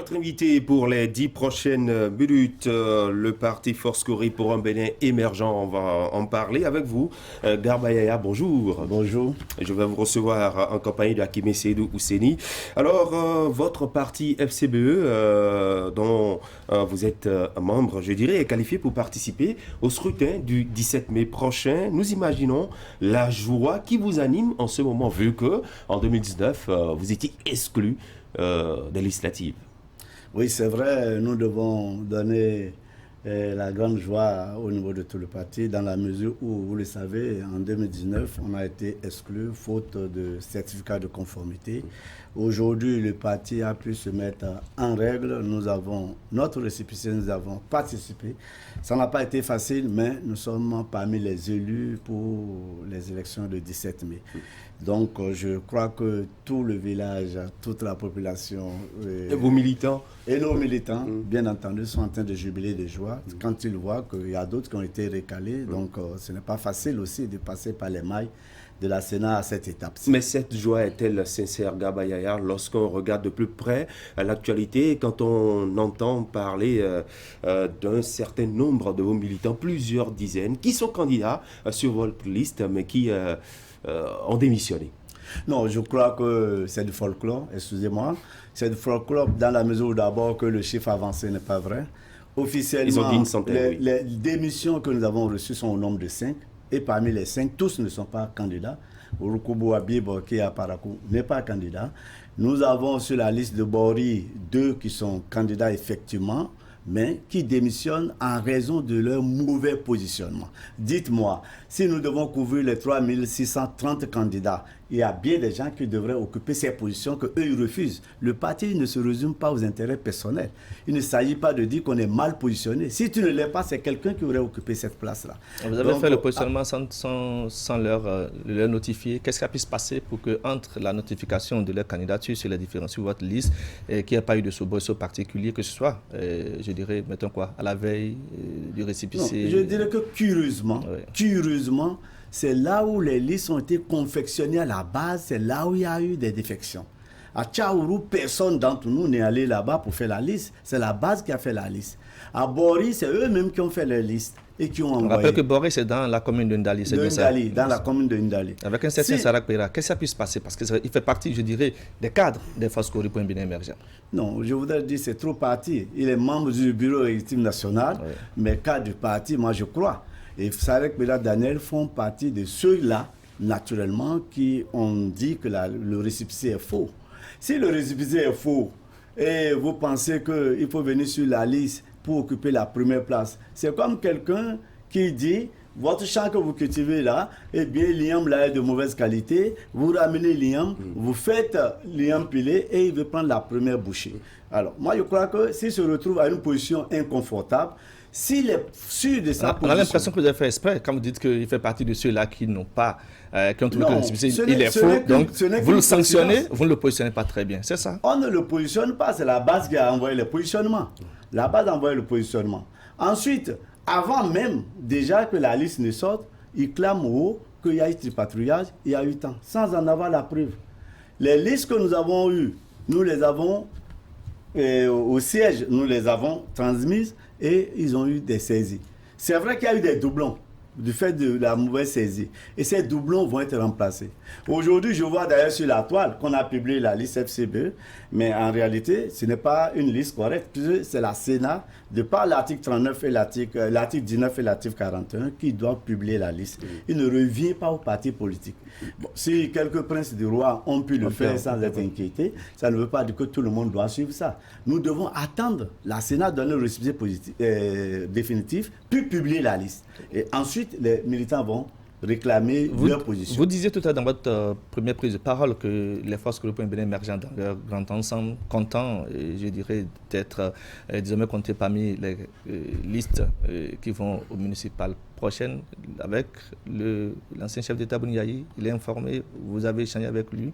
Notre invité pour les 10 prochaines minutes, le parti Force Corée pour un Bénin émergent, on va en parler avec vous. Garba Yaya, bonjour. Bonjour. Je vais vous recevoir en compagnie de Hakime Seydou Ousseni. Alors, votre parti FCBE, dont vous êtes membre, je dirais, est qualifié pour participer au scrutin du 17 mai prochain. Nous imaginons la joie qui vous anime en ce moment, vu que en 2019, vous étiez exclu des législatives. Oui, c'est vrai, nous devons donner la grande joie au niveau de tout le parti, dans la mesure où, vous le savez, en 2019, on a été exclu faute de certificat de conformité. Aujourd'hui, le parti a pu se mettre en règle. Nous avons notre récépissé, nous avons participé. Ça n'a pas été facile, mais nous sommes parmi les élus pour les élections du 17 mai. Donc, je crois que tout le village, toute la population... Et vos militants? Et nos militants, bien entendu, sont en train de jubiler de joie quand ils voient qu'il y a d'autres qui ont été recalés. Donc, ce n'est pas facile aussi de passer par les mailles de la Sénat à cette étape-ci. Mais cette joie est-elle sincère, Garba Yaya, lorsqu'on regarde de plus près l'actualité, quand on entend parler d'un certain nombre de vos militants, plusieurs dizaines, qui sont candidats sur votre liste, mais qui ont démissionné? Non, je crois que c'est du folklore, excusez-moi. C'est du folklore dans la mesure où d'abord que le chiffre avancé n'est pas vrai. Officiellement, ils ont dit une centaine, les démissions que nous avons reçues sont au nombre de 5. Et parmi les 5, tous ne sont pas candidats. Urukubu Habib, qui est à Parakou, n'est pas candidat. Nous avons sur la liste de Bori 2 qui sont candidats effectivement, mais qui démissionnent en raison de leur mauvais positionnement. Dites-moi, si nous devons couvrir les 3630 candidats, il y a bien des gens qui devraient occuper ces positions qu'eux, ils refusent. Le parti ne se résume pas aux intérêts personnels. Il ne s'agit pas de dire qu'on est mal positionné. Si tu ne l'es pas, c'est quelqu'un qui aurait occupé cette place-là. Vous avez fait le positionnement sans leur notifier. Qu'est-ce qui a pu se passer pour que, entre la notification de leur candidature sur votre liste, qu'il n'y ait pas eu de soubresaut particulier, que ce soit, je dirais, mettons quoi, à la veille du récépissé? Je dirais que curieusement, c'est là où les listes ont été confectionnées à la base, c'est là où il y a eu des défections. À Tchaourou, personne d'entre nous n'est allé là-bas pour faire la liste. C'est la base qui a fait la liste. À Bori, c'est eux-mêmes qui ont fait leur liste et qui ont envoyé. On rappelle que Bori, c'est dans la commune de Ndali, c'est bien ça? Dans la commune de Ndali. Avec un certain Sarak Pera, qu'est-ce qui a pu se passer? Parce qu'il fait partie, je dirais, des cadres des Forces Corée pour un Bénin émergent. Non, je voudrais dire c'est trop parti. Il est membre du bureau exécutif national, mais cadre du parti, moi je crois. Et Sarek Pera Daniel font partie de ceux-là, naturellement, qui ont dit que le récépissé est faux. Si le récépissé est faux et vous pensez qu'il faut venir sur la liste pour occuper la première place, c'est comme quelqu'un qui dit votre champ que vous cultivez là, eh bien l'igname là est de mauvaise qualité, vous ramenez l'igname, vous faites l'igname pilé et il veut prendre la première bouchée. Alors moi je crois que s'il se retrouve à une position inconfortable, s'il est sûr de sa position... On a l'impression que vous avez fait exprès quand vous dites qu'il fait partie de ceux-là qui n'ont pas, qui ont trouvé que le récépissé il est faux. Donc vous le sanctionnez, vous ne le positionnez pas très bien, c'est ça? On ne le positionne pas, c'est la base qui a envoyé le positionnement. La base a envoyé le positionnement. Ensuite, avant même déjà que la liste ne sorte, il clame haut qu'il y a eu tripatrouillage il y a 8 ans, sans en avoir la preuve. Les listes que nous avons eues, nous les avons, au siège, nous les avons transmises et ils ont eu des saisies. C'est vrai qu'il y a eu des doublons du fait de la mauvaise saisie. Et ces doublons vont être remplacés. Aujourd'hui, je vois d'ailleurs sur la toile qu'on a publié la liste FCBE, mais en réalité, ce n'est pas une liste correcte, puisque c'est la Sénat, de par l'article 39 et l'article 19 et l'article 41, qui doivent publier la liste. Il ne revient pas aux partis politiques. Bon, si quelques princes du roi ont pu le faire sans être inquiétés, ça ne veut pas dire que tout le monde doit suivre ça. Nous devons attendre la Sénat donner le récépissé définitif, puis publier la liste. Et ensuite, les militants vont réclamer leur position. Vous disiez tout à l'heure dans votre première prise de parole que les Forces Corée pour un Bénin émergent dans leur grand ensemble, contents, je dirais, d'être désormais comptés parmi les listes qui vont aux municipales prochaines avec l'ancien chef d'État Bouniaï. Il est informé, vous avez échangé avec lui?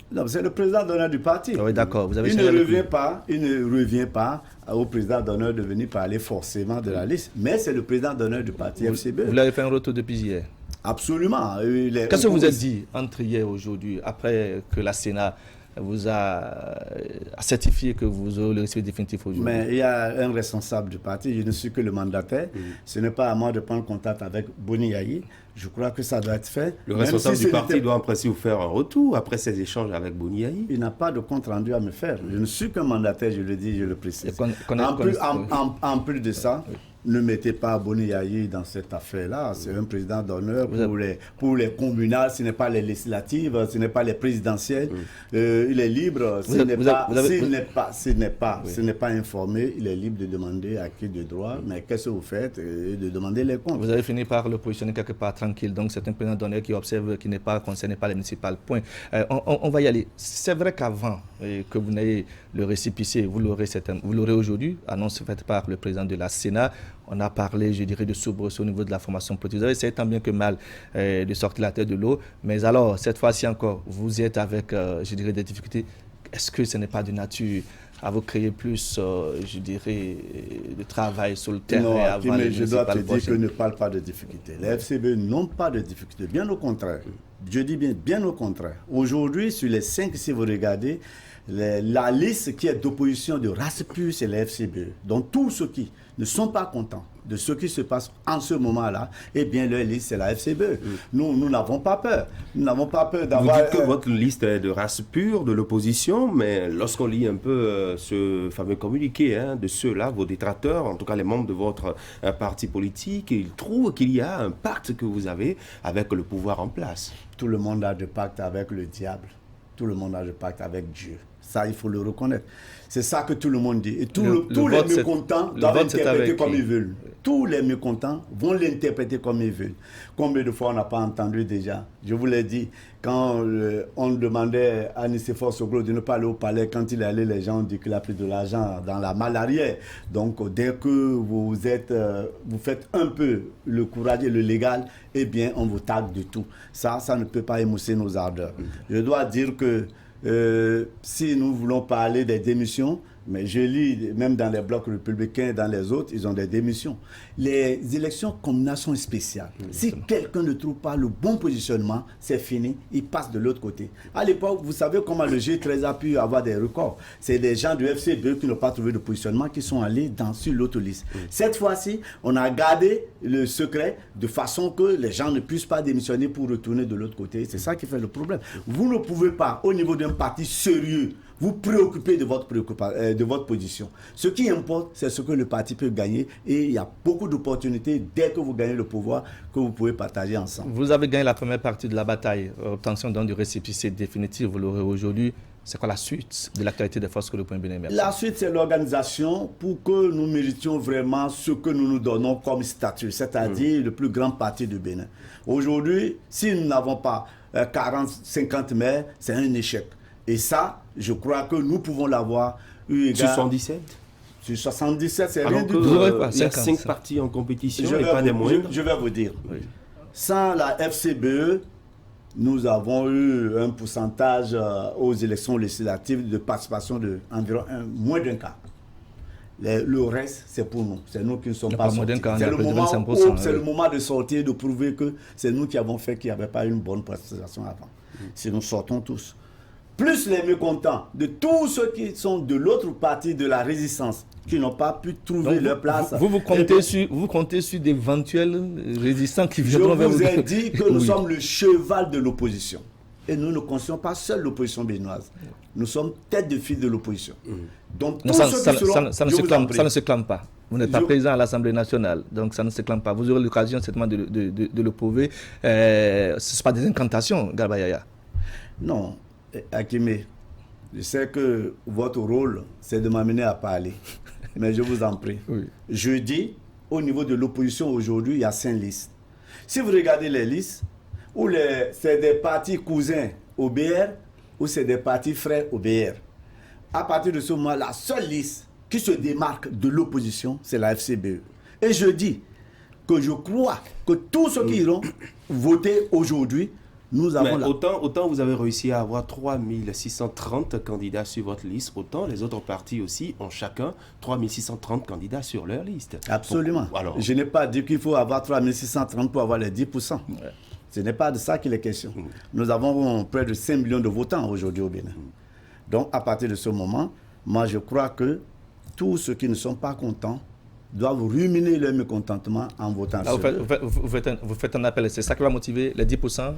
Non, c'est le président d'honneur du parti. Ah oui, d'accord. Il ne revient pas au président d'honneur de venir parler forcément de la liste, mais c'est le président d'honneur du parti FCB. Vous l'avez fait un retour depuis hier? Absolument. Qu'est-ce que vous avez dit entre hier et aujourd'hui, après que la Sénat vous a certifié que vous aurez le récépissé définitif aujourd'hui? Mais il y a un responsable du parti, je ne suis que le mandataire. Ce n'est pas à moi de prendre contact avec Boni Yayi. Je crois que ça doit être fait. Le responsable du parti doit en principe vous faire un retour après ces échanges avec Boni Yayi. Il n'a pas de compte rendu à me faire. Je ne suis qu'un mandataire, je le dis, je le précise. En plus de ça, ne mettez pas Boni Yayi dans cette affaire-là. C'est un président d'honneur pour les communales, ce n'est pas les législatives, ce n'est pas les présidentielles. Il est libre. Ce n'est pas informé. Il est libre de demander à qui de droit. Mais qu'est-ce que vous faites et de demander les comptes. Vous avez fini par le positionner quelque part tranquille. Donc c'est un président d'honneur qui observe, qui n'est pas concerné par les municipales. Point. On va y aller. C'est vrai qu'avant que vous n'ayez le récépissé, vous l'aurez aujourd'hui, annonce faite par le président de la Sénat. On a parlé, je dirais, de soubresaut au niveau de la formation politique. Vous avez essayé tant bien que mal de sortir la tête de l'eau. Mais alors, cette fois-ci encore, vous êtes avec, je dirais, des difficultés. Est-ce que ce n'est pas de nature à vous créer plus, je dirais, de travail sur le terrain? Non, avant mais je dois te dire que ne parle pas de difficultés. Les FCBE n'ont pas de difficultés. Bien au contraire. Je dis bien au contraire. Aujourd'hui, sur les 5, si vous regardez, la liste qui est d'opposition de race pure, c'est les FCBE. Donc tous ceux qui ne sont pas contents de ce qui se passe en ce moment-là, eh bien leur liste c'est la FCBE. Nous n'avons pas peur. Nous n'avons pas peur d'avoir... Vous dites que votre liste est de race pure, de l'opposition, mais lorsqu'on lit un peu ce fameux communiqué de ceux-là, vos détracteurs, en tout cas les membres de votre parti politique, ils trouvent qu'il y a un pacte que vous avez avec le pouvoir en place. Tout le monde a de pacte avec le diable. Tout le monde a de pacte avec Dieu. Ça, il faut le reconnaître. C'est ça que tout le monde dit. Et tous les mécontents doivent l'interpréter comme ils veulent. Tous les mécontents vont l'interpréter comme ils veulent. Combien de fois on n'a pas entendu déjà? Je vous l'ai dit, quand on demandait à Nicéphore Soglo de ne pas aller au palais, quand il est allé, les gens ont dit qu'il a pris de l'argent dans la malarière. Donc, dès que vous faites un peu le courage et le légal, eh bien, on vous tague de tout. Ça ne peut pas émousser nos ardeurs. Je dois dire que si nous voulons parler des démissions, mais je lis même dans les blocs républicains et dans les autres, ils ont des démissions. Les élections combination spéciale. Si quelqu'un ne trouve pas le bon positionnement, c'est fini, il passe de l'autre côté. À l'époque, vous savez comment le G13 a pu avoir des records. C'est des gens du FCBE qui n'ont pas trouvé de positionnement qui sont allés sur l'autre liste. Cette fois-ci, on a gardé le secret de façon que les gens ne puissent pas démissionner pour retourner de l'autre côté. C'est ça qui fait le problème. Vous ne pouvez pas, au niveau d'un parti sérieux, vous préoccuper de votre position. Ce qui importe, c'est ce que le parti peut gagner. Et il y a beaucoup d'opportunités, dès que vous gagnez le pouvoir, que vous pouvez partager ensemble. Vous avez gagné la première partie de la bataille. Obtention du récépissé définitif, vous l'aurez aujourd'hui. C'est quoi la suite de l'actualité des forces que le point Bénin? La suite, c'est l'organisation pour que nous méritions vraiment ce que nous nous donnons comme statut, c'est-à-dire le plus grand parti du Bénin. Aujourd'hui, si nous n'avons pas 40, 50 maires, c'est un échec. Et ça, je crois que nous pouvons l'avoir. Sur 77 Sur 77, c'est rien du tout. Il y a 5 partis en compétition et pas des moindres. Je vais vous dire. Oui. Sans la FCBE, nous avons eu un pourcentage aux élections législatives de participation d'environ moins d'un quart. Le reste, c'est pour nous. C'est nous qui ne sommes pas sortis. C'est le moment de sortir, de prouver que c'est nous qui avons fait qu'il n'y avait pas une bonne participation avant. Si nous sortons tous. Plus les mécontents de tous ceux qui sont de l'autre partie de la résistance, qui n'ont pas pu trouver leur place. Vous comptez sur d'éventuels résistants qui viendront vers vous. Je vous ai dit que nous sommes le cheval de l'opposition. Et nous ne constituons pas seule l'opposition béninoise. Nous sommes tête de file de l'opposition. Donc, ça ne se clame pas. Vous n'êtes pas président à l'Assemblée nationale, donc ça ne se clame pas. Vous aurez l'occasion certainement de le prouver. Ce ne sont pas des incantations, Garba Yaya. Non. Akimé, je sais que votre rôle, c'est de m'amener à parler. Mais je vous en prie. Oui. Je dis, au niveau de l'opposition aujourd'hui, il y a 5 listes. Si vous regardez les listes, c'est des partis cousins au BR ou c'est des partis frères au BR. À partir de ce moment, la seule liste qui se démarque de l'opposition, c'est la FCBE. Et je dis que je crois que tous ceux qui iront voter aujourd'hui, nous avons autant vous avez réussi à avoir 3630 candidats sur votre liste, autant les autres partis aussi ont chacun 3630 candidats sur leur liste. Absolument. Je n'ai pas dit qu'il faut avoir 3630 pour avoir les 10%. Ouais. Ce n'est pas de ça qu'il est question. Nous avons près de 5 millions de votants aujourd'hui au Bénin. Donc, à partir de ce moment, moi, je crois que tous ceux qui ne sont pas contents doivent ruminer leur mécontentement en votant Là, sur eux. vous faites un appel, c'est ça qui va motiver les 10%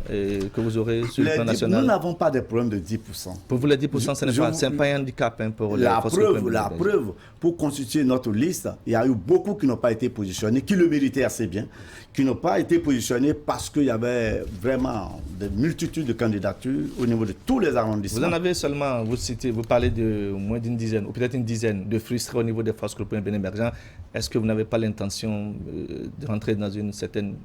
que vous aurez sur le plan national. Nous n'avons pas de problème de 10%. Pour vous, les 10%, ce n'est pas un handicap pour les forces preuve, la preuve, pour constituer notre liste, il y a eu beaucoup qui n'ont pas été positionnés, qui le méritaient assez bien, qui n'ont pas été positionnés parce qu'il y avait vraiment des multitudes de candidatures au niveau de tous les arrondissements. Vous en avez seulement, vous parlez de moins d'une dizaine, ou peut-être une dizaine de frustrés au niveau des forces groupées bien émergents. Est-ce que vous n'avez pas l'intention de rentrer dans une certaine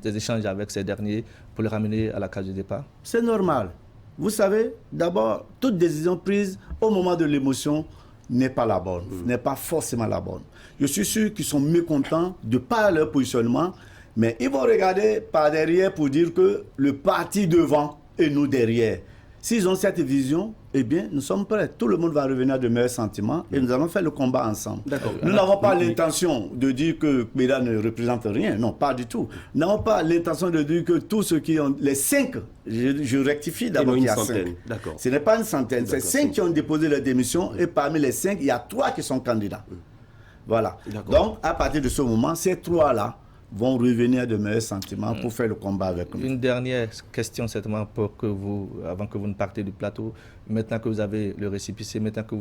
des échanges avec ces derniers pour les ramener à la case de départ? C'est normal. Vous savez, d'abord, toute décision prise au moment de l'émotion n'est pas la bonne, n'est pas forcément la bonne. Je suis sûr qu'ils sont mécontents de par leur positionnement, mais ils vont regarder par derrière pour dire que le parti devant et nous derrière. S'ils ont cette vision, eh bien, nous sommes prêts. Tout le monde va revenir à de meilleurs sentiments et nous allons faire le combat ensemble. Nous n'avons pas l'intention de dire que Béda ne représente rien. Non, pas du tout. Nous n'avons pas l'intention de dire que tous ceux qui ont... Les 5, je rectifie d'abord qu'il y a 5. Ce n'est pas une centaine. C'est 5 qui ont déposé leur démission et parmi les 5, il y a 3 qui sont candidats. Voilà. Donc, à partir de ce moment, ces 3-là vont revenir de meilleurs sentiments pour faire le combat avec nous. Une dernière question certainement pour que vous, avant que vous ne partez du plateau, maintenant que vous avez le récépissé, maintenant que vous